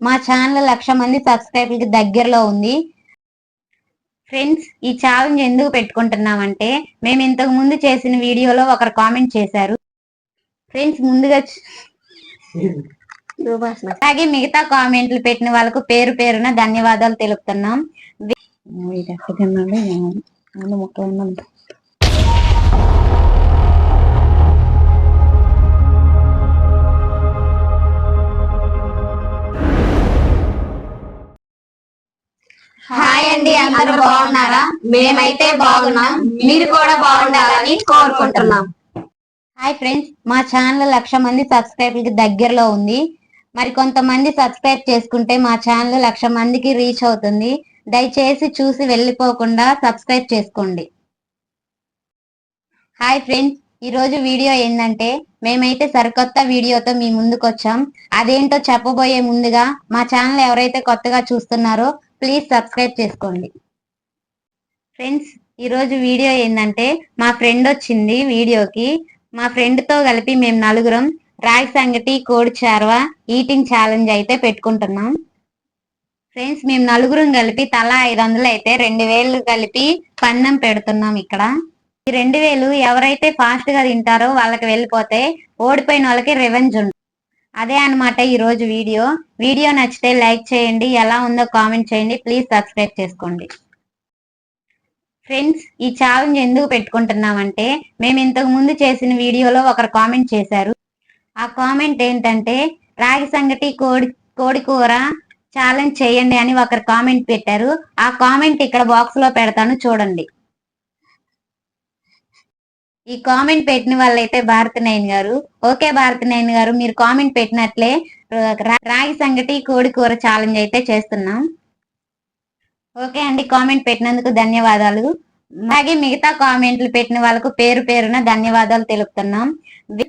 మా ఛానల్ 1,00,000 మంది సబ్స్క్రైబర్కి దగ్గరలో ఉంది. ఫ్రెండ్స్, ఈ ఛాలెంజ్ ఎందుకు పెట్టుకుంటున్నామంటే మేము ఇంతకు ముందు చేసిన వీడియోలో ఒకరు కామెంట్ చేశారు. ఫ్రెండ్స్, ముందుగా అలాగే మిగతా కామెంట్లు పెట్టిన వాళ్ళకు పేరు పేరున ధన్యవాదాలు తెలుపుతున్నాం. హాయ్ అండి, అందరూ బాగున్నారా? మేమైతే బాగున్నాం. మీరు కూడా బాగుండాలని కోరుకుంటున్నాం. హాయ్ ఫ్రెండ్స్, మా ఛానల్ 1,00,000 మంది సబ్స్క్రైబర్కి దగ్గరలో ఉంది. మరి కొంతమంది సబ్స్క్రైబ్ చేసుకుంటే మా ఛానల్ 1,00,000 మందికి రీచ్ అవుతుంది. దయచేసి చూసి వెళ్ళిపోకుండా సబ్స్క్రైబ్ చేసుకోండి. హాయ్ ఫ్రెండ్స్, ఈరోజు వీడియో ఏంటంటే మేమైతే సరికొత్త వీడియోతో మీ ముందుకు వచ్చాం. అదేంటో చెప్పబోయే ముందుగా మా ఛానల్ ఎవరైతే కొత్తగా చూస్తున్నారో ప్లీజ్ సబ్స్క్రైబ్ చేసుకోండి. ఫ్రెండ్స్, ఈరోజు వీడియో ఏంటంటే మా ఫ్రెండ్ వచ్చింది వీడియోకి. మా ఫ్రెండ్తో కలిపి మేము నలుగురం రాగి సంగటి కోడి చార్వా ఈటింగ్ ఛాలెంజ్ అయితే పెట్టుకుంటున్నాం. ఫ్రెండ్స్, మేము నలుగురం కలిపి తలా 500 అయితే 2,000 కలిపి పన్నం పెడుతున్నాం. ఇక్కడ ఈ 2,000 ఎవరైతే ఫాస్ట్ గా తింటారో వాళ్ళకి వెళ్ళిపోతే ఓడిపోయిన వాళ్ళకి రివెంజ్ ఉంటుంది. అదే అనమాట ఈ రోజు వీడియో నచ్చితే లైక్ చేయండి, ఎలా ఉందో కామెంట్ చేయండి, ప్లీజ్ సబ్స్క్రైబ్ చేసుకోండి. ఫ్రెండ్స్, ఈ ఛాలెంజ్ ఎందుకు పెట్టుకుంటున్నామంటే మేము ఇంతకు ముందు చేసిన వీడియోలో ఒకరు కామెంట్ చేశారు. ఆ కామెంట్ ఏంటంటే రాగి సంగటి కోడి కూర ఛాలెంజ్ చేయండి అని ఒకరు కామెంట్ పెట్టారు. ఆ కామెంట్ ఇక్కడ బాక్స్ లో పెడతాను, చూడండి. ఈ కామెంట్ పెట్టిన వాళ్ళైతే భారతినేని గారు. ఓకే భారతినేని గారు, మీరు కామెంట్ పెట్టినట్లే రాగి సంగటి కోడి కూర ఛాలెంజ్ అయితే చేస్తున్నాం. ఓకే అండి, కామెంట్ పెట్టినందుకు ధన్యవాదాలు. అలాగే మిగతా కామెంట్లు పెట్టిన వాళ్ళకు పేరు పేరున ధన్యవాదాలు తెలుపుతున్నాం.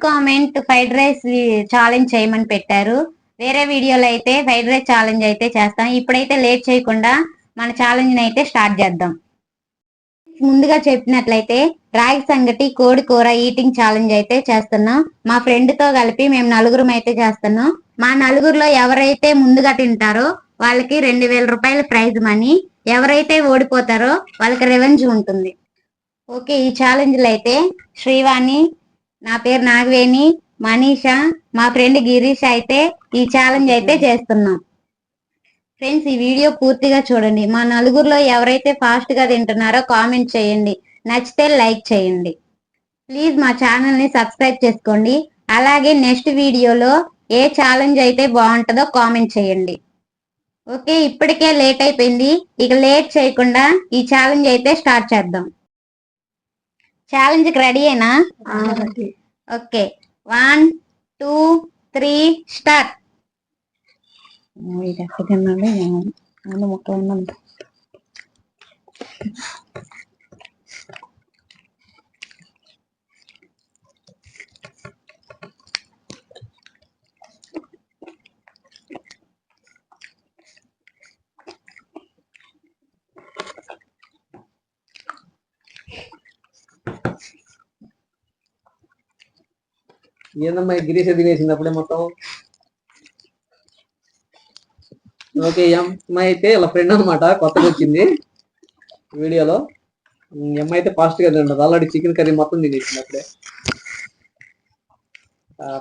కామెంట్ ఫ్రైడ్ రైస్ ఛాలెంజ్ చేయమని పెట్టారు. వేరే వీడియోలో అయితే ఫ్రైడ్ రైస్ ఛాలెంజ్ అయితే చేస్తాం. ఇప్పుడైతే లేట్ చేయకుండా మన ఛాలెంజ్ అయితే స్టార్ట్ చేద్దాం. ముందుగా చెప్పినట్లయితే రాగి సంగటి కోడి కూర ఈటింగ్ ఛాలెంజ్ అయితే చేస్తున్నాం. మా ఫ్రెండ్ తో కలిపి మేము నలుగురం అయితే చేస్తున్నాం. మా నలుగురులో ఎవరైతే ముందుగా తింటారో వాళ్ళకి 2,000 రూపాయల ప్రైజ్ మనీ, ఎవరైతే ఓడిపోతారో వాళ్ళకి రివెంజ్ ఉంటుంది. ఓకే, ఈ ఛాలెంజ్లో అయితే శ్రీవాణి, నా పేరు నాగవేణి, మనీషా, మా ఫ్రెండ్ గిరీష్ అయితే ఈ ఛాలెంజ్ అయితే చేస్తున్నాం. ఫ్రెండ్స్, ఈ వీడియో పూర్తిగా చూడండి. మా నలుగురిలో ఎవరైతే ఫాస్ట్ గా తింటున్నారో కామెంట్ చేయండి, నచ్చితే లైక్ చేయండి. ప్లీజ్ మా ఛానల్ ని సబ్స్క్రైబ్ చేసుకోండి. అలాగే నెక్స్ట్ వీడియోలో ఏ ఛాలెంజ్ అయితే బాగుంటుందో కామెంట్ చేయండి. ఓకే, ఇప్పటికే లేట్ అయిపోయింది, ఇక లేట్ చేయకుండా ఈ ఛాలెంజ్ అయితే స్టార్ట్ చేద్దాం. ఛాలెంజ్ కి రెడీ అయినా? Okay, 1 2 3 start. ఇది ఎక్కడ తిన్నాడు మొక్క ఉన్నది. ఏందమ్మా గిరీష్ తినేసింది మొత్తం. ఓకే, అమ్మాయి అయితే ఇలా ఫ్రెండ్ అనమాట, కొత్తగా వచ్చింది వీడియోలో. అమ్మాయి అయితే ఫాస్ట్ గా తింటుంది. ఆల్రెడీ చికెన్ కర్రీ మొత్తం తినేసింది అప్పుడే.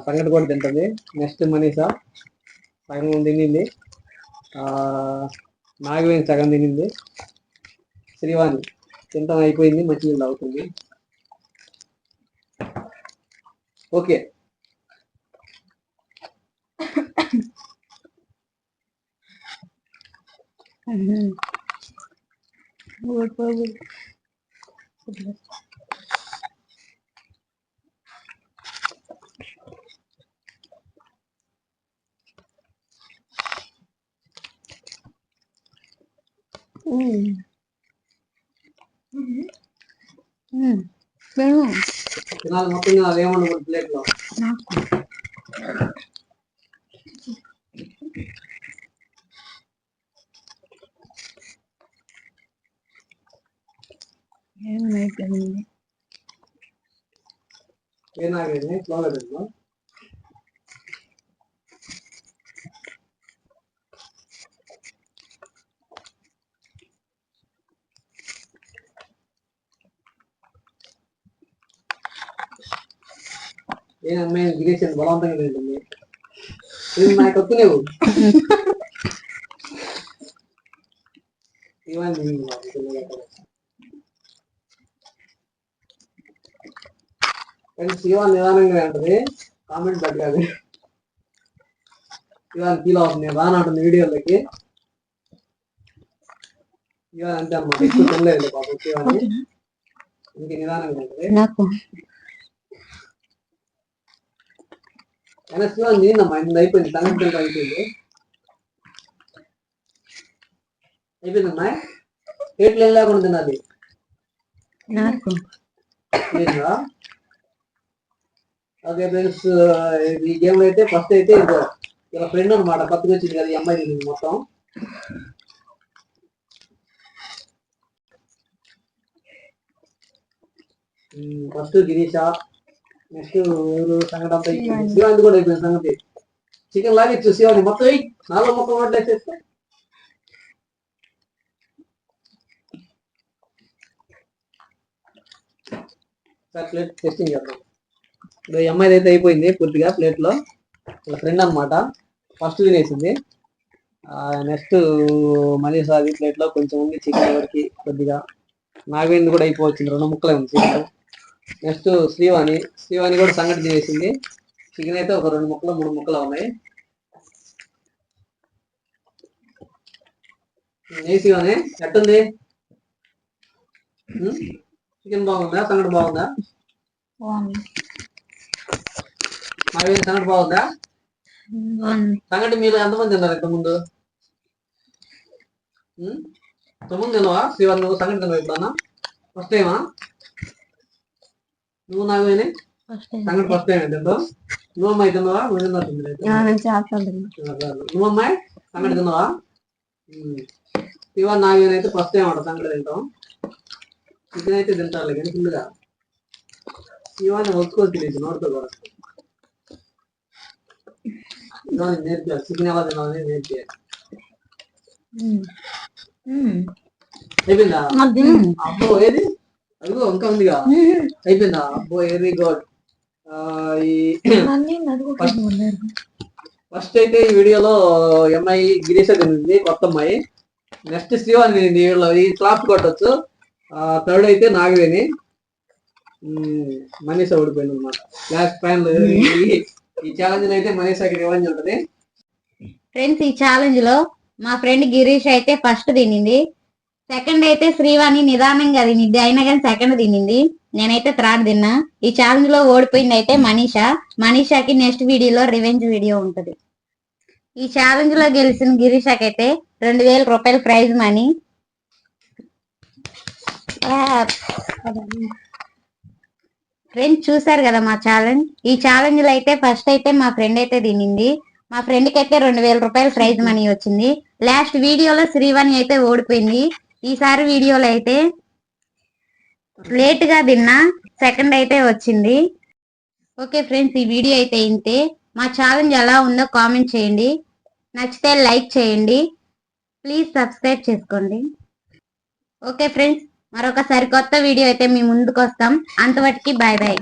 సంగటి కూడా తింటుంది. నెక్స్ట్ మనీషా సగం తినింది. నాగవేణి సగం తినింది. శ్రీవాణి తింటాం అయిపోయింది, మంచినీళ్ళు అవుతుంది. ఓకే, తినాలి మొత్తం. అదేమన్నా ప్లేట్లో ఏమైపోయింది? ఏనాగైంది స్లోగా తిన్నా. ఏ అమ్మాయి గిరీషన్ బలవంతంగా తింటుంది నాకు వద్దు లేవు శివాన్ నిదానంగా ఉంటుంది కామెంట్ పెట్టాలి శివాన్ ఫీల్ అవుతుంది రానంటుంది వీడియోలోకి శివాన్ అంతే అన్నమాట ఎక్కువ తినలేదు పాపం శివాని ఇంక నిదానంగా ఉంటుంది అయినా శివాన్ తిందమ్మా ఇంత అయిపోయింది సంగతి అయిపోయిందమ్మా ప్లేట్లు ఏం లేకుండా తినాలి ఓకే ఫ్రెండ్స్ ఈ గేమ్ అయితే ఫస్ట్ అయితే ఇంకో ఇలా ఫ్రెండ్ అనమాట కొత్తగా వచ్చింది కదా ఈ అమ్మాయి తింది మొత్తం ఫస్ట్ గిరీష నెక్స్ట్ సంగతి అంతా అయిపోయింది శివాని కూడా అయిపోయింది సంగతి చికెన్ లాగిచ్చు శివాని మొత్తం నాలుగు మొత్తం వాటి వేసేస్తే ప్లేట్ టెస్టింగ్ చేద్దాం ఇప్పుడు ఈ అమ్మాయి అయితే అయిపోయింది పూర్తిగా ప్లేట్ లో ఇలా ఫ్రెండ్ అనమాట ఫస్ట్ తినేసింది నెక్స్ట్ మనీషాది ప్లేట్ లో కొంచెం ఉంది చికెన్ వరకు కొద్దిగా నాగవేంద్ర కూడా అయిపోవచ్చింది 2 ముక్కలే ఉంది చికెన్ నెక్స్ట్ శ్రీవాణి కూడా సంగటి తినేసింది చికెన్ అయితే ఒక 2 ముక్కలు 3 ముక్కలు ఉన్నాయి ఏ శ్రీవాణి ఎట్టుంది చికెన్ బాగుందా సంగటి బాగుందా నాగవేంద్ర సంగటి బాగుందా సంగటి మీరు ఎంతమంది తిన్నారు ఇంతకుముందు తినవా శ్రీవాణి నువ్వు సంగటి తినవా ఎప్పుడన్నా ఫస్ట్ టైమా నువ్వు నాగవేణి సంగటి ఫస్ట్ టైం తింటావు నువ్వు అమ్మాయి తిన్నావా నువ్వు అమ్మాయి సంగటి తిన్నావా శ్రీవాణి నాగవేణి అయితే ఫస్ట్ టైం అంట సంగటి తింటాం చికెన్ అయితే తింటారు కానీ ఫుల్గా శ్రీవాణి ఒప్పుకొని తినేసి నోటితో కూడా నేర్పియాలి చికెన్ ఎలా తినాలని నేర్పియాలి అయిపోయిందా అబ్బో ఏది అదిగో ఇంకా ఉందిగా అయిపోయిందా అబ్బో వెరీ గుడ్ ఫస్ట్ అయితే ఈ వీడియోలో అమ్మాయి గిరీష తినింది కొత్త అమ్మాయి నెక్స్ట్ శ్రీవాణి తినింది వీళ్ళు ఈ క్లాప్ కొట్టచ్చు థర్డ్ అయితే నాగవేణి మనీషా ఓడిపోయింది అనమాట లాస్ట్ ఫైనల్ ఈ ఛాలెంజ్ అయితే మనీషాకి రివెంజ్ ఉంటది ఫ్రెండ్స్ ఈ ఛాలెంజ్ లో మా ఫ్రెండ్ గిరీష్ అయితే ఫస్ట్ తినింది సెకండ్ అయితే శ్రీవాణి నిదానంగా తినింది అయినా కానీ సెకండ్ తినింది నేనైతే థర్డ్ తిన్నా ఈ ఛాలెంజ్ లో ఓడిపోయింది అయితే మనీషాకి నెక్స్ట్ వీడియోలో రివెంజ్ వీడియో ఉంటది ఈ ఛాలెంజ్ లో గెలిచిన గిరీషాకి అయితే 2000 రూపాయలు ప్రైజ్ మనీ ఫ్రెండ్స్ చూసారు కదా మా ఛాలెంజ్ ఈ ఛాలెంజ్ లో అయితే ఫస్ట్ అయితే మా ఫ్రెండ్ అయితే తినింది మా ఫ్రెండ్ కి అయితే 2000 రూపాయలు ప్రైజ్ మనీ వచ్చింది లాస్ట్ వీడియోలో శ్రీవాణి అయితే ఓడిపోయింది ఈసారి వీడియోలో అయితే లేట్ గా తిన్నా సెకండ్ అయితే వచ్చింది ఓకే ఫ్రెండ్స్ ఈ వీడియో అయితే ఇంతే మా ఛాలెంజ్ ఎలా ఉందో కామెంట్ చేయండి నచ్చితే లైక్ చేయండి ప్లీజ్ సబ్స్క్రైబ్ చేసుకోండి ఓకే ఫ్రెండ్స్ మరొక సరికొత్త వీడియో అయితే మీ ముందుకు వస్తాం అంతవరకు బాయ్ బాయ్